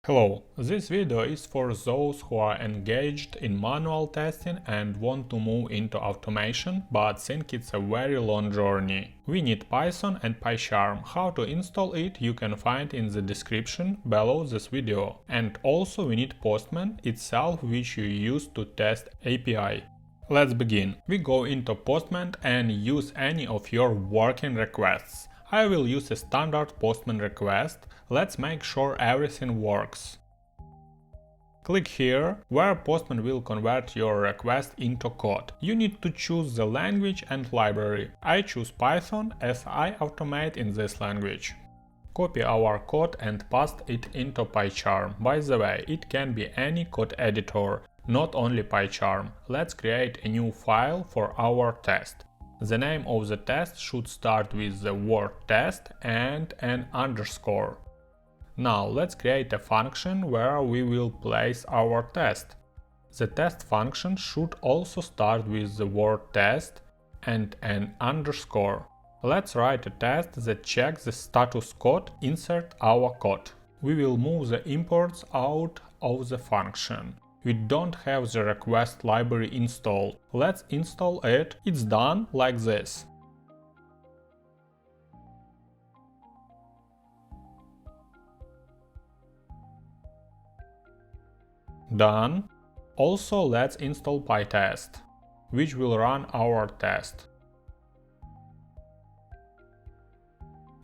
Hello, this video is for those who are engaged in manual testing and want to move into automation, but think it's a very long journey. We need Python and PyCharm. How to install it you can find in the description below this video. And also we need Postman itself, which you use to test API. Let's begin. We go into Postman and use any of your working requests. I will use a standard Postman request. Let's make sure everything works. Click here, where Postman will convert your request into code. You need to choose the language and library. I choose Python as I automate in this language. Copy our code and paste it into PyCharm. By the way, it can be any code editor, not only PyCharm. Let's create a new file for our test. The name of the test should start with the word test and an underscore. Now let's create a function where we will place our test. The test function should also start with the word test and an underscore. Let's write a test that checks the status code, insert our code. We will move the imports out of the function. We don't have the request library installed. Let's install it. It's done like this. Done. Also let's install PyTest, which will run our test.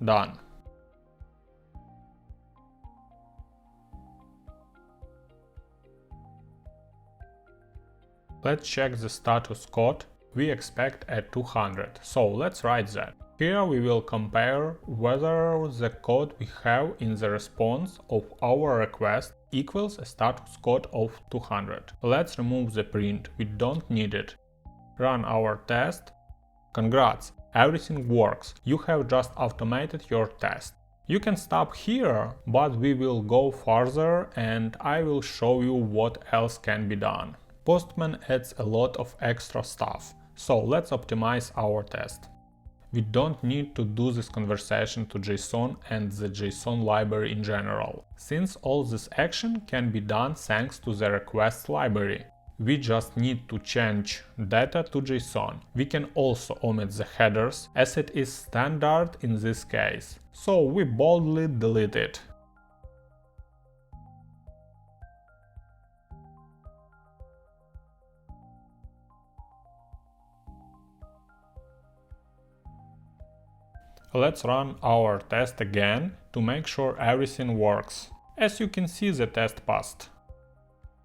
Done. Let's check the status code. We expect a 200, so let's write that. Here we will compare whether the code we have in the response of our request equals a status code of 200. Let's remove the print, we don't need it. Run our test. Congrats, everything works. You have just automated your test. You can stop here, but we will go further and I will show you what else can be done. Postman adds a lot of extra stuff, so let's optimize our test. We don't need to do this conversion to JSON and the JSON library in general, since all this action can be done thanks to the request library. We just need to change data to JSON. We can also omit the headers, as it is standard in this case, so we boldly delete it. Let's run our test again to make sure everything works. As you can see, the test passed.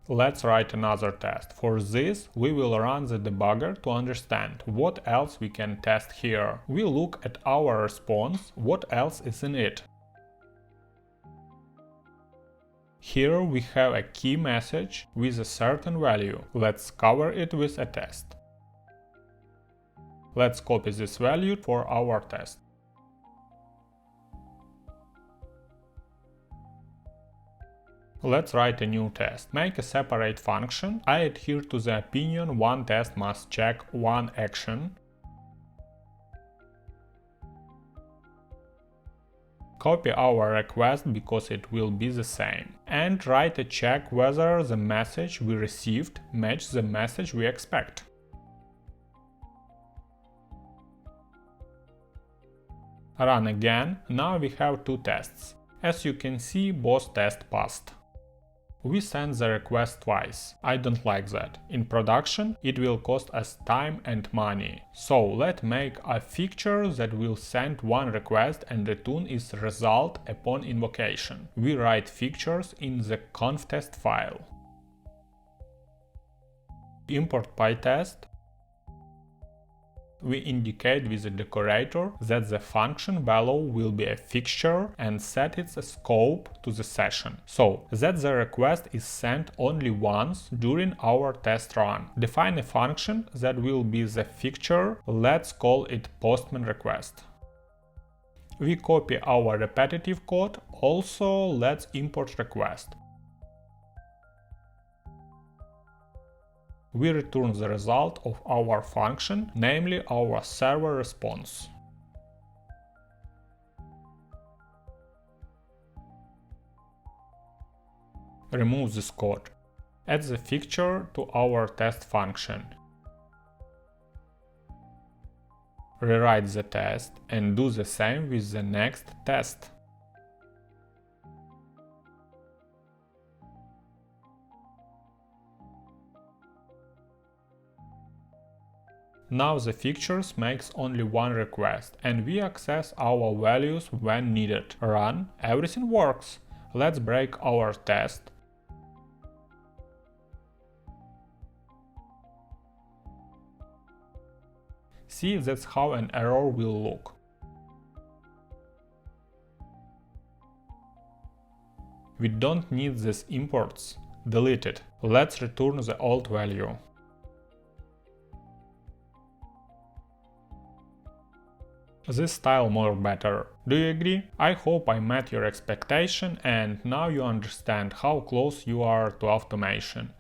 Let's write another test. For this, we will run the debugger to understand what else we can test here. We look at our response, what else is in it. Here we have a key message with a certain value. Let's cover it with a test. Let's copy this value for our test. Let's write a new test. Make a separate function. I adhere to the opinion one test must check one action. Copy our request because it will be the same. And write a check whether the message we received matches the message we expect. Run again. Now we have two tests. As you can see, both tests passed. We send the request twice. I don't like that. In production, it will cost us time and money. So let's make a feature that will send one request and return its result upon invocation. We write features in the conf.test file. Import PyTest. We indicate with a decorator that the function below will be a fixture and set its scope to the session, so that the request is sent only once during our test run. Define a function that will be the fixture, let's call it Postman request. We copy our repetitive code, also let's import request. We return the result of our function, namely our server response. Remove this code. Add the fixture to our test function. Rewrite the test and do the same with the next test. Now the fixtures makes only one request and we access our values when needed. Run, everything works. Let's break our test. See, that's how an error will look. We don't need these imports. Delete it. Let's return the old value. This style more better. Do you agree? I hope I met your expectation and now you understand how close you are to automation.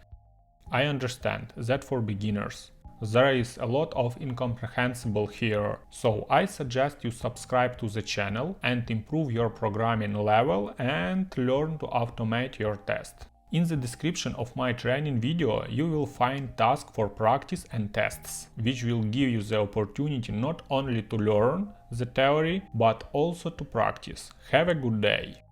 I understand that for beginners there is a lot of incomprehensible here, so I suggest you subscribe to the channel and improve your programming level and learn to automate your test. In the description of my training video you will find tasks for practice and tests, which will give you the opportunity not only to learn the theory, but also to practice. Have a good day!